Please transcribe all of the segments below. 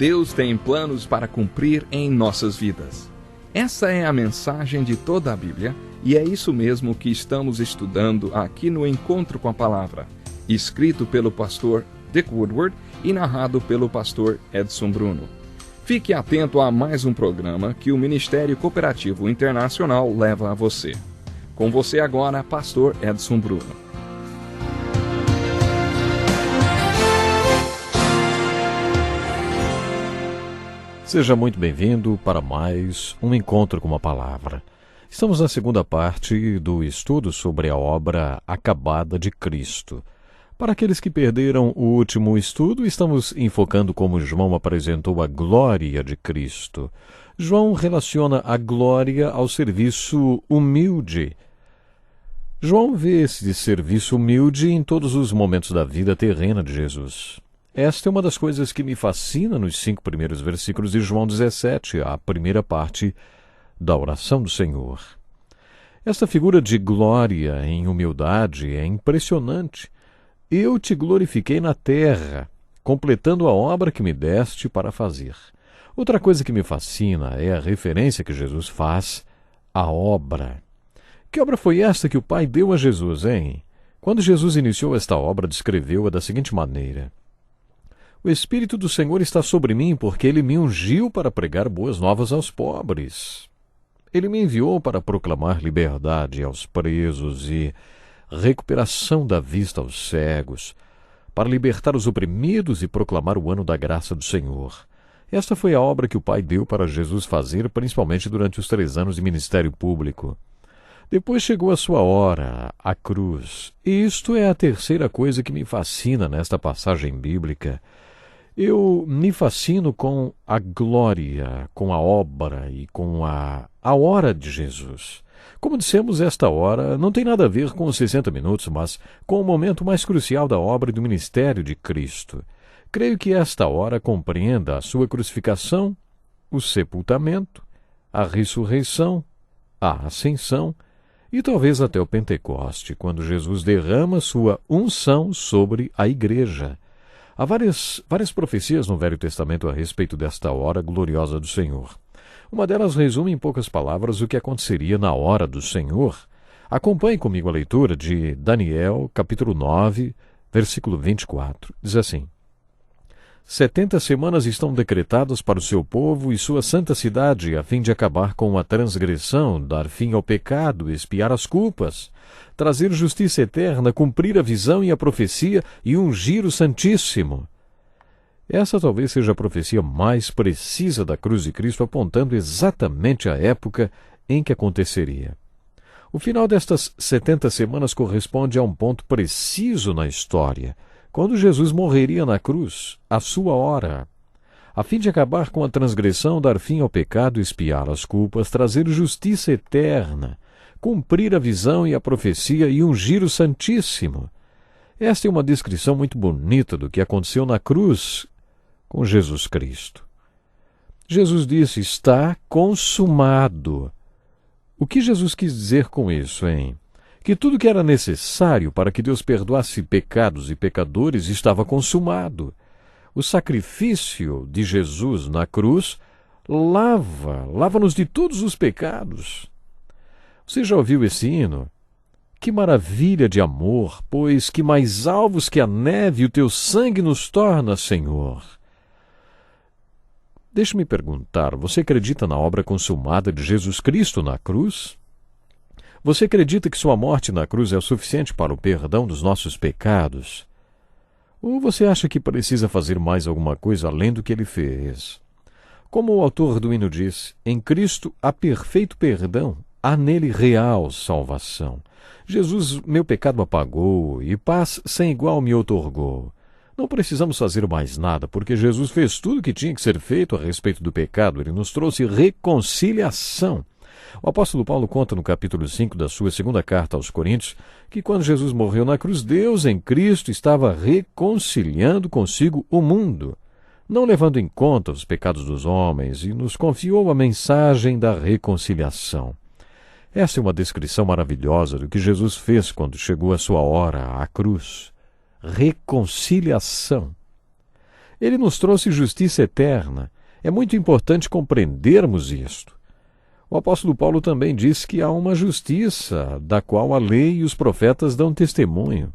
Deus tem planos para cumprir em nossas vidas. Essa é a mensagem de toda a Bíblia e é isso mesmo que estamos estudando aqui no Encontro com a Palavra, escrito pelo pastor Dick Woodward e narrado pelo pastor Edson Bruno. Fique atento a mais um programa que o Ministério Cooperativo Internacional leva a você. Com você agora, pastor Edson Bruno. Seja muito bem-vindo para mais um Encontro com a Palavra. Estamos na segunda parte do estudo sobre a obra acabada de Cristo. Para aqueles que perderam o último estudo, estamos enfocando como João apresentou a glória de Cristo. João relaciona a glória ao serviço humilde. João vê esse serviço humilde em todos os momentos da vida terrena de Jesus. Esta é uma das coisas que me fascina nos 5 primeiros versículos de João 17, a primeira parte da oração do Senhor. Esta figura de glória em humildade é impressionante. Eu te glorifiquei na terra, completando a obra que me deste para fazer. Outra coisa que me fascina é a referência que Jesus faz à obra. Que obra foi esta que o Pai deu a Jesus, hein? Quando Jesus iniciou esta obra, descreveu-a da seguinte maneira: O Espírito do Senhor está sobre mim, porque Ele me ungiu para pregar boas novas aos pobres. Ele me enviou para proclamar liberdade aos presos e recuperação da vista aos cegos, para libertar os oprimidos e proclamar o ano da graça do Senhor. Esta foi a obra que o Pai deu para Jesus fazer, principalmente durante os 3 anos de ministério público. Depois chegou a sua hora, a cruz. E isto é a terceira coisa que me fascina nesta passagem bíblica. Eu me fascino com a glória, com a obra e com a hora de Jesus. Como dissemos, esta hora não tem nada a ver com os 60 minutos, mas com o momento mais crucial da obra e do ministério de Cristo. Creio que esta hora compreenda a sua crucificação, o sepultamento, a ressurreição, a ascensão e talvez até o Pentecoste, quando Jesus derrama sua unção sobre a igreja. Há várias profecias no Velho Testamento a respeito desta hora gloriosa do Senhor. Uma delas resume em poucas palavras o que aconteceria na hora do Senhor. Acompanhe comigo a leitura de Daniel, capítulo 9, versículo 24. Diz assim: 70 semanas estão decretadas para o seu povo e sua santa cidade, a fim de acabar com a transgressão, dar fim ao pecado, expiar as culpas, trazer justiça eterna, cumprir a visão e a profecia e ungir o Santíssimo. Essa talvez seja a profecia mais precisa da cruz de Cristo, apontando exatamente a época em que aconteceria. O final destas 70 semanas corresponde a um ponto preciso na história, quando Jesus morreria na cruz, a sua hora, a fim de acabar com a transgressão, dar fim ao pecado, expiar as culpas, trazer justiça eterna, cumprir a visão e a profecia e ungir o Santíssimo. Esta é uma descrição muito bonita do que aconteceu na cruz com Jesus Cristo. Jesus disse: está consumado. O que Jesus quis dizer com isso, hein? Que tudo que era necessário para que Deus perdoasse pecados e pecadores estava consumado. O sacrifício de Jesus na cruz lava-nos de todos os pecados. Você já ouviu esse hino? Que maravilha de amor, pois que mais alvos que a neve o teu sangue nos torna, Senhor. Deixe-me perguntar, você acredita na obra consumada de Jesus Cristo na cruz? Você acredita que sua morte na cruz é o suficiente para o perdão dos nossos pecados? Ou você acha que precisa fazer mais alguma coisa além do que ele fez? Como o autor do hino diz, em Cristo há perfeito perdão, há nele real salvação. Jesus meu pecado apagou e paz sem igual me outorgou. Não precisamos fazer mais nada, porque Jesus fez tudo o que tinha que ser feito a respeito do pecado. Ele nos trouxe reconciliação. O apóstolo Paulo conta no capítulo 5 da sua segunda carta aos Coríntios que quando Jesus morreu na cruz, Deus em Cristo estava reconciliando consigo o mundo, não levando em conta os pecados dos homens, e nos confiou a mensagem da reconciliação. Essa é uma descrição maravilhosa do que Jesus fez quando chegou a sua hora, à cruz. Reconciliação. Ele nos trouxe justiça eterna. É muito importante compreendermos isto. O apóstolo Paulo também diz que há uma justiça da qual a lei e os profetas dão testemunho.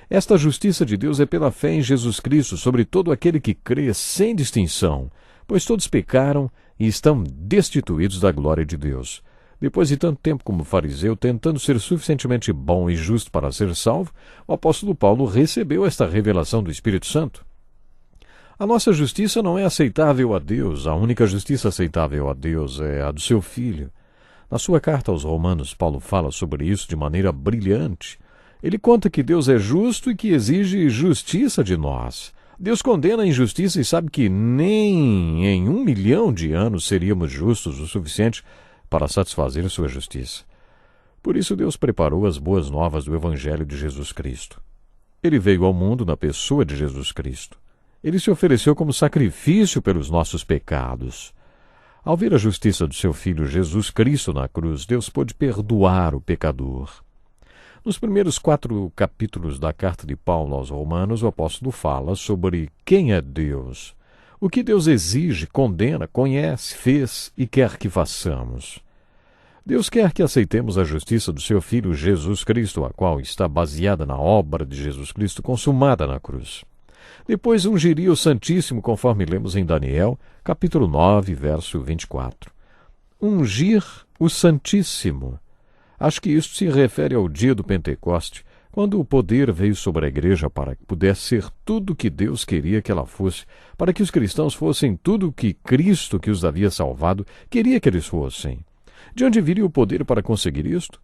Esta justiça de Deus é pela fé em Jesus Cristo sobre todo aquele que crê, sem distinção, pois todos pecaram e estão destituídos da glória de Deus. Depois de tanto tempo como fariseu, tentando ser suficientemente bom e justo para ser salvo, o apóstolo Paulo recebeu esta revelação do Espírito Santo. A nossa justiça não é aceitável a Deus. A única justiça aceitável a Deus é a do seu Filho. Na sua carta aos Romanos, Paulo fala sobre isso de maneira brilhante. Ele conta que Deus é justo e que exige justiça de nós. Deus condena a injustiça e sabe que nem em 1 milhão de anos seríamos justos o suficiente para satisfazer sua justiça. Por isso Deus preparou as boas novas do Evangelho de Jesus Cristo. Ele veio ao mundo na pessoa de Jesus Cristo. Ele se ofereceu como sacrifício pelos nossos pecados. Ao ver a justiça do seu Filho Jesus Cristo na cruz, Deus pôde perdoar o pecador. Nos primeiros 4 capítulos da carta de Paulo aos Romanos, o apóstolo fala sobre quem é Deus, o que Deus exige, condena, conhece, fez e quer que façamos. Deus quer que aceitemos a justiça do seu Filho Jesus Cristo, a qual está baseada na obra de Jesus Cristo consumada na cruz. Depois ungiria o Santíssimo, conforme lemos em Daniel, capítulo 9, verso 24. Ungir o Santíssimo. Acho que isto se refere ao dia do Pentecoste, quando o poder veio sobre a igreja para que pudesse ser tudo o que Deus queria que ela fosse, para que os cristãos fossem tudo o que Cristo, que os havia salvado, queria que eles fossem. De onde viria o poder para conseguir isto?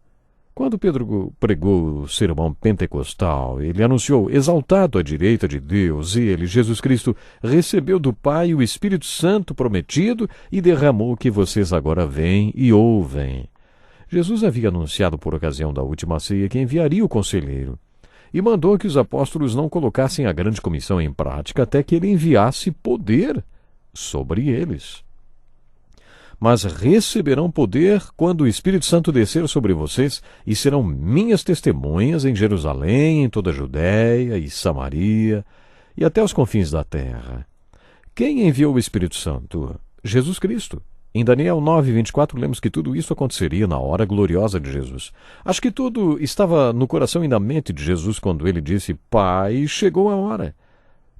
Quando Pedro pregou o sermão pentecostal, ele anunciou: exaltado à direita de Deus, ele, Jesus Cristo, recebeu do Pai o Espírito Santo prometido e derramou o que vocês agora veem e ouvem. Jesus havia anunciado por ocasião da última ceia que enviaria o conselheiro e mandou que os apóstolos não colocassem a grande comissão em prática até que ele enviasse poder sobre eles. Mas receberão poder quando o Espírito Santo descer sobre vocês e serão minhas testemunhas em Jerusalém, em toda a Judéia e Samaria e até os confins da terra. Quem enviou o Espírito Santo? Jesus Cristo. Em Daniel 9, 24, lemos que tudo isso aconteceria na hora gloriosa de Jesus. Acho que tudo estava no coração e na mente de Jesus quando ele disse: Pai, chegou a hora.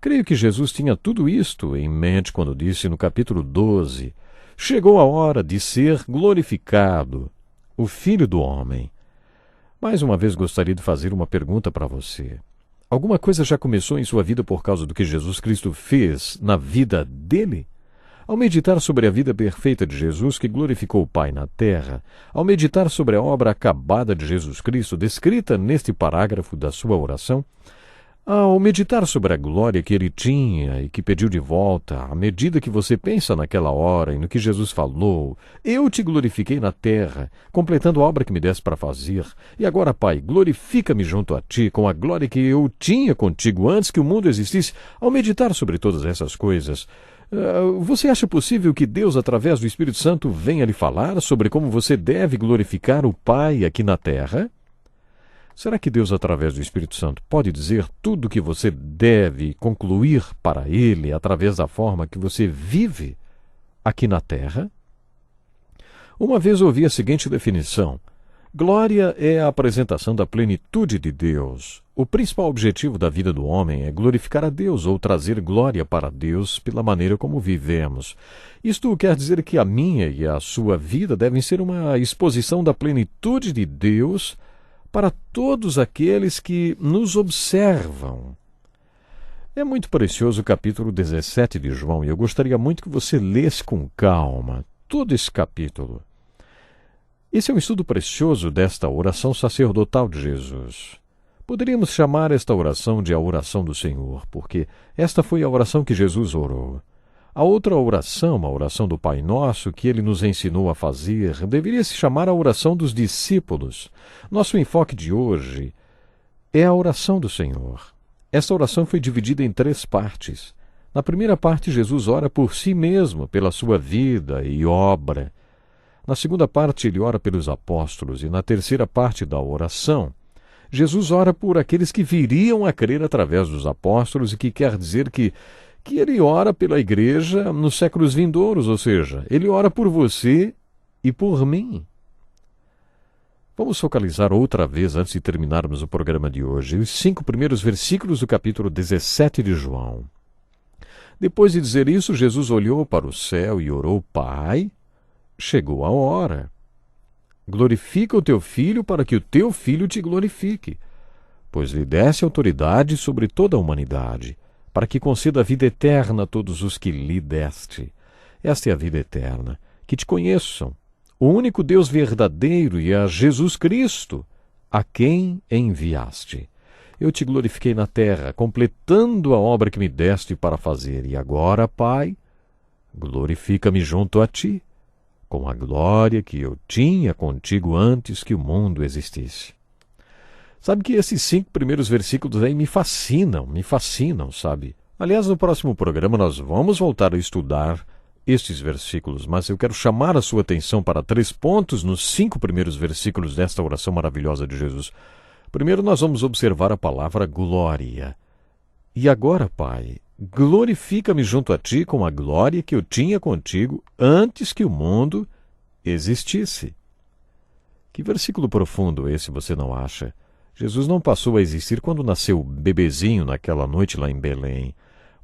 Creio que Jesus tinha tudo isto em mente quando disse no capítulo 12: chegou a hora de ser glorificado, o Filho do Homem. Mais uma vez gostaria de fazer uma pergunta para você. Alguma coisa já começou em sua vida por causa do que Jesus Cristo fez na vida dele? Ao meditar sobre a vida perfeita de Jesus que glorificou o Pai na terra, ao meditar sobre a obra acabada de Jesus Cristo descrita neste parágrafo da sua oração, ao meditar sobre a glória que ele tinha e que pediu de volta, à medida que você pensa naquela hora e no que Jesus falou: eu te glorifiquei na terra, completando a obra que me deste para fazer, e agora, Pai, glorifica-me junto a ti com a glória que eu tinha contigo antes que o mundo existisse. Ao meditar sobre todas essas coisas, você acha possível que Deus, através do Espírito Santo, venha lhe falar sobre como você deve glorificar o Pai aqui na terra? Será que Deus, através do Espírito Santo, pode dizer tudo o que você deve concluir para Ele através da forma que você vive aqui na terra? Uma vez ouvi a seguinte definição: glória é a apresentação da plenitude de Deus. O principal objetivo da vida do homem é glorificar a Deus ou trazer glória para Deus pela maneira como vivemos. Isto quer dizer que a minha e a sua vida devem ser uma exposição da plenitude de Deus para todos aqueles que nos observam. É muito precioso o capítulo 17 de João e eu gostaria muito que você lesse com calma todo esse capítulo. Esse é um estudo precioso desta oração sacerdotal de Jesus. Poderíamos chamar esta oração de a oração do Senhor, porque esta foi a oração que Jesus orou. A outra oração, a oração do Pai Nosso, que ele nos ensinou a fazer, deveria se chamar a oração dos discípulos. Nosso enfoque de hoje é a oração do Senhor. Esta oração foi dividida em 3 partes. Na primeira parte, Jesus ora por si mesmo, pela sua vida e obra. Na segunda parte, ele ora pelos apóstolos. E na terceira parte da oração, Jesus ora por aqueles que viriam a crer através dos apóstolos, e que quer dizer que que ele ora pela igreja nos séculos vindouros, ou seja, ele ora por você e por mim. Vamos focalizar outra vez, antes de terminarmos o programa de hoje, os 5 primeiros versículos do capítulo 17 de João. Depois de dizer isso, Jesus olhou para o céu e orou: Pai, chegou a hora. Glorifica o teu filho para que o teu filho te glorifique, pois lhe desse autoridade sobre toda a humanidade, para que conceda a vida eterna a todos os que lhe deste. Esta é a vida eterna, que te conheçam, o único Deus verdadeiro, e a Jesus Cristo, a quem enviaste. Eu te glorifiquei na terra, completando a obra que me deste para fazer. E agora, Pai, glorifica-me junto a ti, com a glória que eu tinha contigo antes que o mundo existisse. Sabe que esses 5 primeiros versículos aí me fascinam, sabe? Aliás, no próximo programa nós vamos voltar a estudar estes versículos, mas eu quero chamar a sua atenção para 3 pontos nos 5 primeiros versículos desta oração maravilhosa de Jesus. Primeiro, nós vamos observar a palavra glória. E agora, Pai, glorifica-me junto a ti com a glória que eu tinha contigo antes que o mundo existisse. Que versículo profundo esse, você não acha? Jesus não passou a existir quando nasceu bebezinho naquela noite lá em Belém.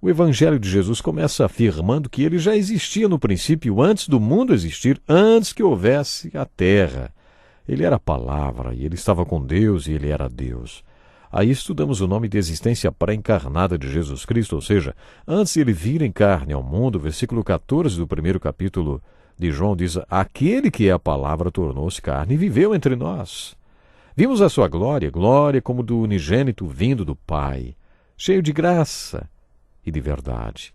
O Evangelho de Jesus começa afirmando que ele já existia no princípio, antes do mundo existir, antes que houvesse a terra. Ele era a palavra, e ele estava com Deus, e ele era Deus. Aí estudamos o nome de existência pré-encarnada de Jesus Cristo, ou seja, antes de ele vir em carne ao mundo, o versículo 14 do primeiro capítulo de João diz: aquele que é a palavra tornou-se carne e viveu entre nós. Vimos a sua glória, glória como do unigênito vindo do Pai, cheio de graça e de verdade.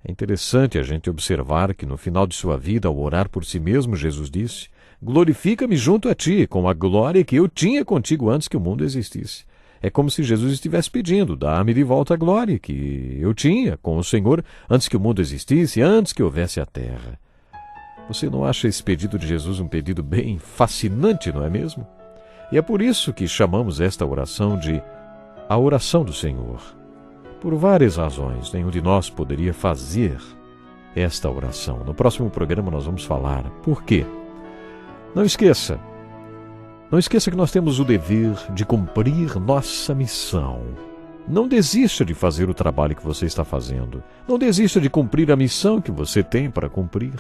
É interessante a gente observar que no final de sua vida, ao orar por si mesmo, Jesus disse: glorifica-me junto a ti, com a glória que eu tinha contigo antes que o mundo existisse. É como se Jesus estivesse pedindo: dá-me de volta a glória que eu tinha com o Senhor antes que o mundo existisse, antes que houvesse a terra. Você não acha esse pedido de Jesus um pedido bem fascinante, não é mesmo? E é por isso que chamamos esta oração de a oração do Senhor. Por várias razões, nenhum de nós poderia fazer esta oração. No próximo programa nós vamos falar por quê. Não esqueça que nós temos o dever de cumprir nossa missão. Não desista de fazer o trabalho que você está fazendo. Não desista de cumprir a missão que você tem para cumprir.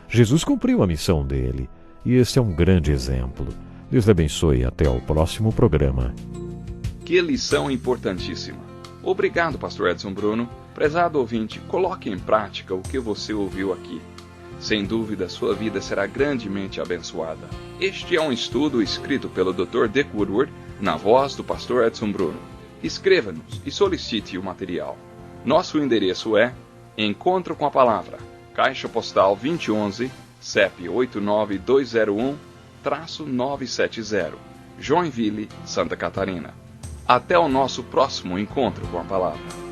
Jesus cumpriu a missão dele, e esse é um grande exemplo. Deus lhe abençoe e até o próximo programa. Que lição importantíssima. Obrigado, Pastor Edson Bruno. Prezado ouvinte, coloque em prática o que você ouviu aqui. Sem dúvida, sua vida será grandemente abençoada. Este é um estudo escrito pelo Dr. Dick Woodward, na voz do Pastor Edson Bruno. Escreva-nos e solicite o material. Nosso endereço é Encontro com a Palavra, Caixa Postal 2011, CEP 89201-970, Joinville, Santa Catarina. Até o nosso próximo Encontro com a Palavra.